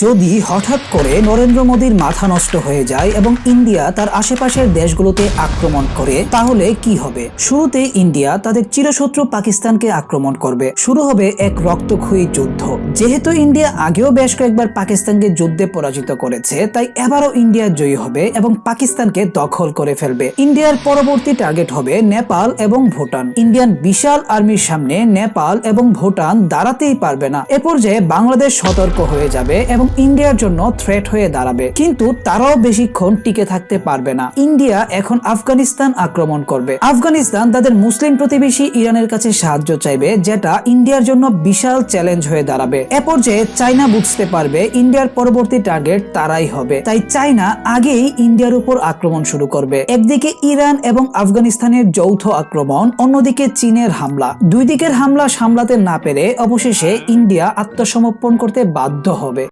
যদি হঠাৎ করে নরেন্দ্র মোদীর মাথা নষ্ট হয়ে যায় এবং ইন্ডিয়া তার আশেপাশের দেশগুলোতে আক্রমণ করে তাহলে কি হবে? শুরুতে ইন্ডিয়া তাদের চিরশত্রু পাকিস্তানকে আক্রমণ করবে। শুরু হবে এক রক্তক্ষয়ী যুদ্ধ। যেহেতু ইন্ডিয়া আগেও বেশ কয়েকবার পাকিস্তানকে যুদ্ধে পরাজিত করেছে, তাই এবারও ইন্ডিয়া জয়ী হবে এবং পাকিস্তানকে দখল করে ফেলবে। ইন্ডিয়ার পরবর্তী টার্গেট হবে নেপাল এবং ভুটান। ইন্ডিয়ান বিশাল আর্মির সামনে নেপাল এবং ভুটান দাঁড়াতেই পারবে না। এ পর্যায়ে বাংলাদেশ সতর্ক হয়ে যাবে এবং ইন্ডিয়ার জন্য থ্রেট হয়ে দাঁড়াবে, কিন্তু তারাও বেশিক্ষণ টিকে থাকতে পারবে না। ইন্ডিয়া এখন আফগানিস্তান আক্রমণ করবে। আফগানিস্তান তাদের মুসলিম প্রতিবেশী ইরানের কাছে সাহায্য চাইবে, যেটা ইন্ডিয়ার জন্য বিশাল চ্যালেঞ্জ হয়ে দাঁড়াবে। এ পর্যায়ে চায়না বুঝতে পারবে ইন্ডিয়ার পরবর্তী টার্গেট তারাই হবে, তাই চায়না আগেই ইন্ডিয়ার উপর আক্রমণ শুরু করবে। একদিকে ইরান এবং আফগানিস্তানের যৌথ আক্রমণ, অন্যদিকে চীনের হামলা। দুই দিকের হামলা সামলাতে না পেরে অবশেষে ইন্ডিয়া আত্মসমর্পণ করতে বাধ্য হবে।